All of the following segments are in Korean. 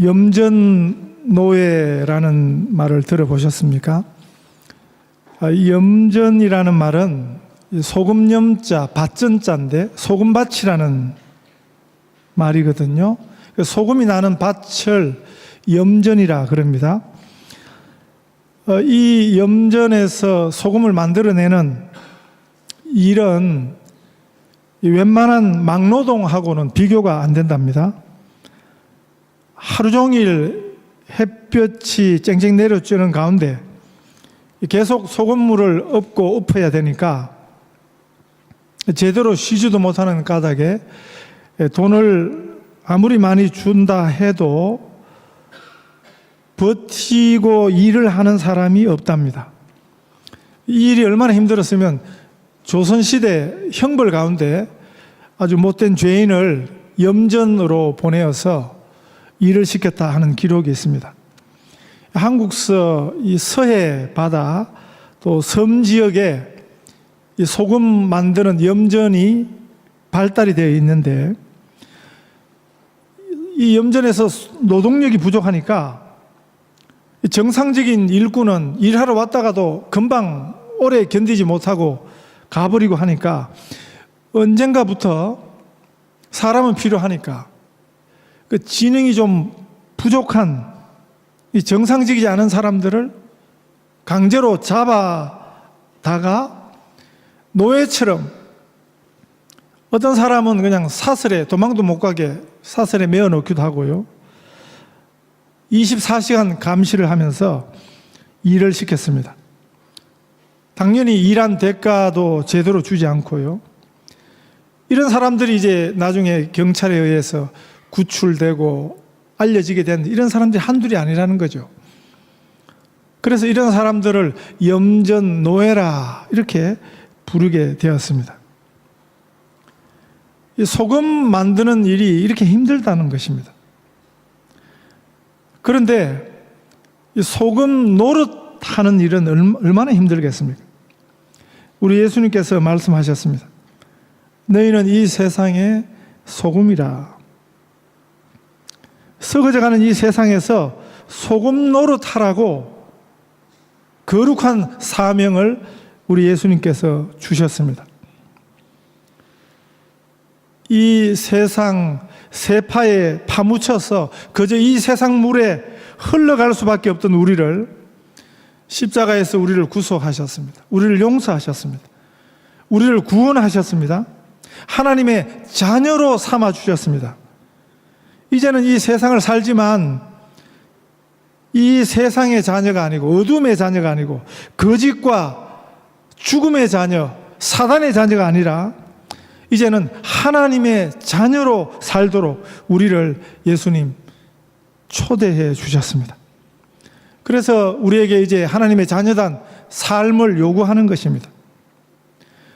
염전노예라는 말을 들어보셨습니까? 염전이라는 말은 소금염자, 밭전자인데 소금밭이라는 말이거든요. 소금이 나는 밭을 염전이라 그럽니다. 이 염전에서 소금을 만들어내는 일은 웬만한 막노동하고는 비교가 안 된답니다. 하루 종일 햇볕이 쨍쨍 내려쬐는 가운데 계속 소금물을 엎고 엎어야 되니까 제대로 쉬지도 못하는 까닭에 돈을 아무리 많이 준다 해도 버티고 일을 하는 사람이 없답니다. 이 일이 얼마나 힘들었으면 조선시대 형벌 가운데 아주 못된 죄인을 염전으로 보내어서 일을 시켰다 하는 기록이 있습니다. 한국서 이 서해 바다 또 섬 지역에 이 소금 만드는 염전이 발달이 되어 있는데 이 염전에서 노동력이 부족하니까 정상적인 일꾼은 일하러 왔다가도 금방 오래 견디지 못하고 가버리고 하니까 언젠가부터 사람은 필요하니까 그 지능이 좀 부족한 이 정상적이지 않은 사람들을 강제로 잡아다가 노예처럼 어떤 사람은 그냥 사슬에 도망도 못 가게 사슬에 메어 놓기도 하고요. 24시간 감시를 하면서 일을 시켰습니다. 당연히 일한 대가도 제대로 주지 않고요. 이런 사람들이 이제 나중에 경찰에 의해서 구출되고 알려지게 된 이런 사람들이 한둘이 아니라는 거죠. 그래서 이런 사람들을 염전 노예라 이렇게 부르게 되었습니다. 이 소금 만드는 일이 이렇게 힘들다는 것입니다. 그런데 이 소금 노릇하는 일은 얼마나 힘들겠습니까? 우리 예수님께서 말씀하셨습니다. 너희는 이 세상의 소금이라. 썩어져가는 이 세상에서 소금 노릇하라고 거룩한 사명을 우리 예수님께서 주셨습니다. 이 세상 세파에 파묻혀서 그저 이 세상 물에 흘러갈 수밖에 없던 우리를 십자가에서 우리를 구속하셨습니다. 우리를 용서하셨습니다. 우리를 구원하셨습니다. 하나님의 자녀로 삼아 주셨습니다. 이제는 이 세상을 살지만 이 세상의 자녀가 아니고 어둠의 자녀가 아니고 거짓과 죽음의 자녀, 사단의 자녀가 아니라 이제는 하나님의 자녀로 살도록 우리를 예수님 초대해 주셨습니다. 그래서 우리에게 이제 하나님의 자녀단 삶을 요구하는 것입니다.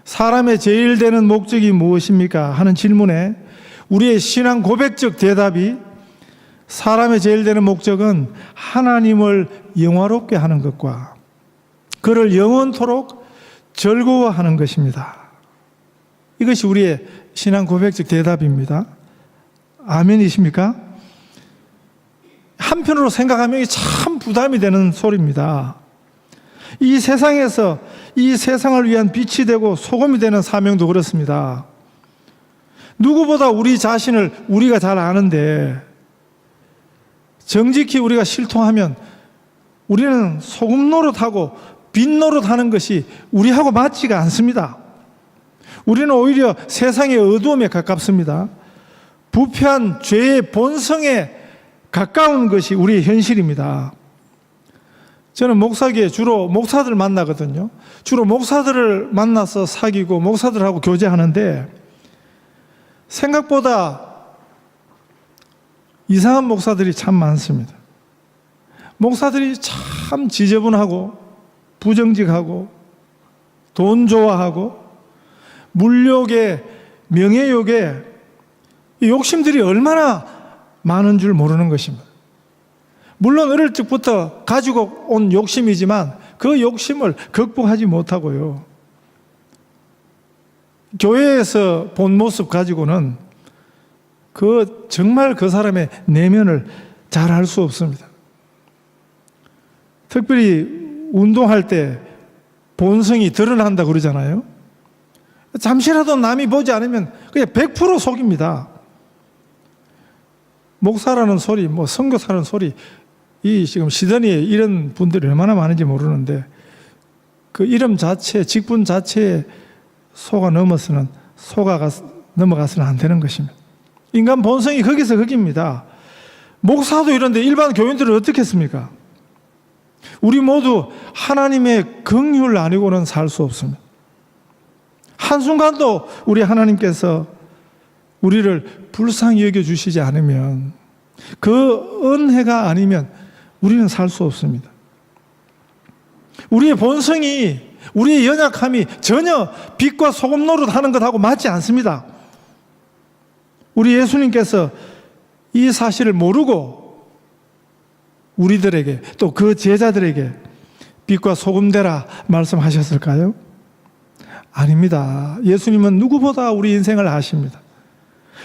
사람의 제일 되는 목적이 무엇입니까? 하는 질문에 우리의 신앙 고백적 대답이 사람의 제일 되는 목적은 하나님을 영화롭게 하는 것과 그를 영원토록 즐거워하는 것입니다. 이것이 우리의 신앙 고백적 대답입니다. 아멘이십니까? 한편으로 생각하면 참 부담이 되는 소리입니다. 이 세상에서 이 세상을 위한 빛이 되고 소금이 되는 사명도 그렇습니다. 누구보다 우리 자신을 우리가 잘 아는데 정직히 우리가 실통하면 우리는 소금 노릇하고 빛 노릇하는 것이 우리하고 맞지가 않습니다. 우리는 오히려 세상의 어두움에 가깝습니다. 부패한 죄의 본성에 가까운 것이 우리의 현실입니다. 저는 목사기에 주로 목사들 만나거든요. 주로 목사들을 만나서 사귀고 목사들하고 교제하는데 생각보다 이상한 목사들이 참 많습니다. 목사들이 참 지저분하고 부정직하고 돈 좋아하고 물욕에 명예욕에 욕심들이 얼마나 많은 줄 모르는 것입니다. 물론 어릴 적부터 가지고 온 욕심이지만 그 욕심을 극복하지 못하고요. 교회에서 본 모습 가지고는 정말 그 사람의 내면을 잘 할 수 없습니다. 특별히 운동할 때 본성이 드러난다 그러잖아요. 잠시라도 남이 보지 않으면 그냥 100% 속입니다. 목사라는 소리, 선교사라는 소리, 이 지금 시드니에 이런 분들이 얼마나 많은지 모르는데 그 이름 자체, 직분 자체에 속아 넘어가서는 안 되는 것입니다. 인간 본성이 거기서 거기입니다. 목사도 이런데 일반 교인들은 어떻게 했습니까? 우리 모두 하나님의 긍휼 아니고는 살 수 없습니다. 한순간도 우리 하나님께서 우리를 불쌍히 여겨주시지 않으면, 그 은혜가 아니면 우리는 살 수 없습니다. 우리의 본성이, 우리의 연약함이 전혀 빛과 소금 노릇하는 것하고 맞지 않습니다. 우리 예수님께서 이 사실을 모르고 우리들에게, 또 그 제자들에게 빛과 소금 되라 말씀하셨을까요? 아닙니다. 예수님은 누구보다 우리 인생을 아십니다.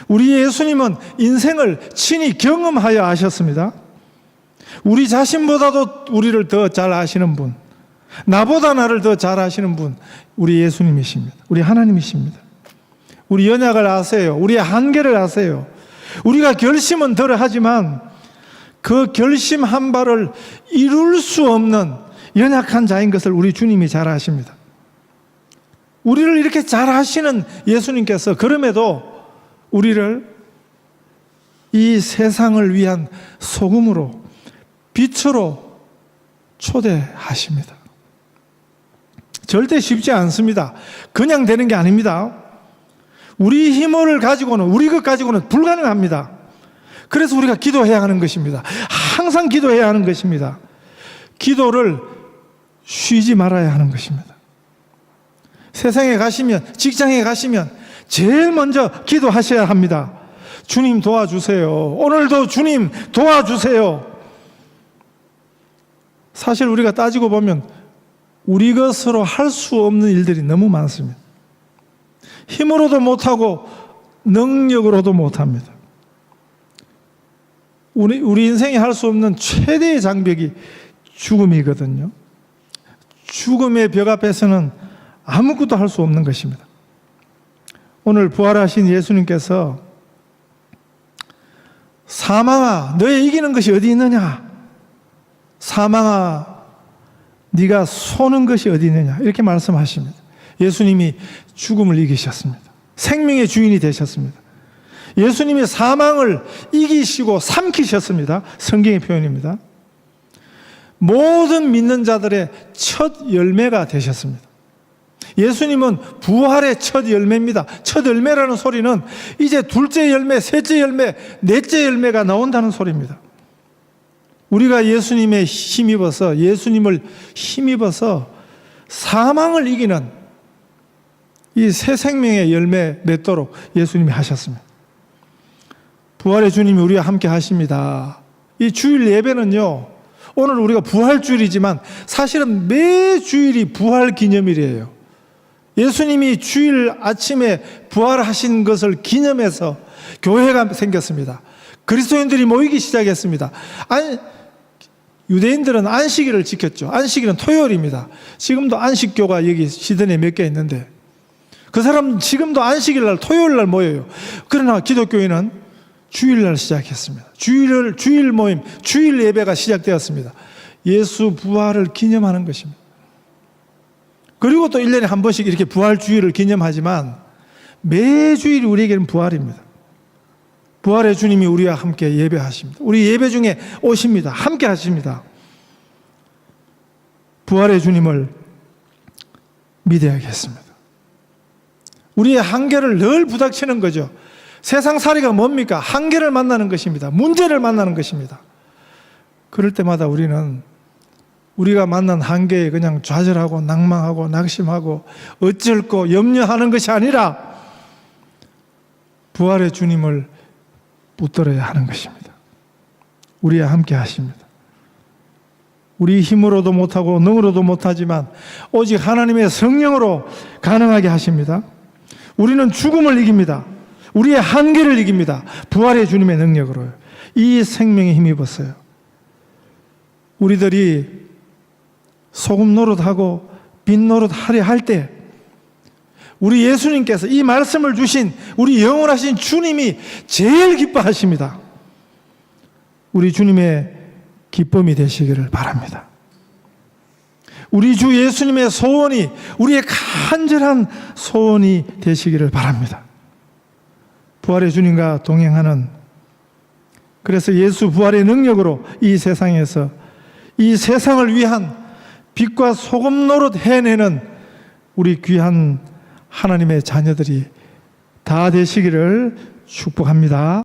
우리 예수님은 인생을 친히 경험하여 아셨습니다. 우리 자신보다도 우리를 더 잘 아시는 분, 나보다 나를 더 잘 아시는 분, 우리 예수님이십니다. 우리 하나님이십니다. 우리 연약을 아세요. 우리의 한계를 아세요. 우리가 결심은 덜 하지만 그 결심 한 발을 이룰 수 없는 연약한 자인 것을 우리 주님이 잘 아십니다. 우리를 이렇게 잘 아시는 예수님께서 그럼에도 우리를 이 세상을 위한 소금으로, 빛으로 초대하십니다. 절대 쉽지 않습니다. 그냥 되는 게 아닙니다. 우리 힘을 가지고는, 우리 것 가지고는 불가능합니다. 그래서 우리가 기도해야 하는 것입니다. 항상 기도해야 하는 것입니다. 기도를 쉬지 말아야 하는 것입니다. 세상에 가시면, 직장에 가시면 제일 먼저 기도하셔야 합니다. 주님 도와주세요. 오늘도 주님 도와주세요. 사실 우리가 따지고 보면 우리 것으로 할 수 없는 일들이 너무 많습니다. 힘으로도 못하고 능력으로도 못합니다. 우리 인생이 할 수 없는 최대의 장벽이 죽음이거든요. 죽음의 벽 앞에서는 아무것도 할 수 없는 것입니다. 오늘 부활하신 예수님께서 사망아, 너의 이기는 것이 어디 있느냐? 사망아, 네가 쏘는 것이 어디 있느냐? 이렇게 말씀하십니다. 예수님이 죽음을 이기셨습니다. 생명의 주인이 되셨습니다. 예수님이 사망을 이기시고 삼키셨습니다. 성경의 표현입니다. 모든 믿는 자들의 첫 열매가 되셨습니다. 예수님은 부활의 첫 열매입니다. 첫 열매라는 소리는 이제 둘째 열매, 셋째 열매, 넷째 열매가 나온다는 소리입니다. 우리가 예수님의 힘입어서, 예수님을 힘입어서 사망을 이기는 이 새 생명의 열매 맺도록 예수님이 하셨습니다. 부활의 주님이 우리와 함께 하십니다. 이 주일 예배는요, 오늘 우리가 부활주일이지만 사실은 매 주일이 부활 기념일이에요. 예수님이 주일 아침에 부활하신 것을 기념해서 교회가 생겼습니다. 그리스도인들이 모이기 시작했습니다. 유대인들은 안식일을 지켰죠. 안식일은 토요일입니다. 지금도 안식교가 여기 시드니에 몇 개 있는데 그 사람 지금도 안식일날 토요일날 모여요. 그러나 기독교인은 주일날 시작했습니다. 주일 모임, 주일 예배가 시작되었습니다. 예수 부활을 기념하는 것입니다. 그리고 또 1년에 한 번씩 이렇게 부활주일을 기념하지만 매주일이 우리에게는 부활입니다. 부활의 주님이 우리와 함께 예배하십니다. 우리 예배 중에 오십니다. 함께 하십니다. 부활의 주님을 믿어야겠습니다. 우리의 한계를 늘 부닥치는 거죠. 세상살이가 뭡니까? 한계를 만나는 것입니다. 문제를 만나는 것입니다. 그럴 때마다 우리는 우리가 만난 한계에 그냥 좌절하고 낭망하고 낙심하고 어쩔고 염려하는 것이 아니라 부활의 주님을 붙들어야 하는 것입니다. 우리와 함께 하십니다. 우리 힘으로도 못하고 능으로도 못하지만 오직 하나님의 성령으로 가능하게 하십니다. 우리는 죽음을 이깁니다. 우리의 한계를 이깁니다. 부활의 주님의 능력으로요. 이 생명에 힘입었어요. 우리들이 소금 노릇하고 빛 노릇하려 할 때 우리 예수님께서 이 말씀을 주신 우리 영원하신 주님이 제일 기뻐하십니다. 우리 주님의 기쁨이 되시기를 바랍니다. 우리 주 예수님의 소원이 우리의 간절한 소원이 되시기를 바랍니다. 부활의 주님과 동행하는, 그래서 예수 부활의 능력으로 이 세상에서 이 세상을 위한 빛과 소금 노릇 해내는 우리 귀한 하나님의 자녀들이 다 되시기를 축복합니다.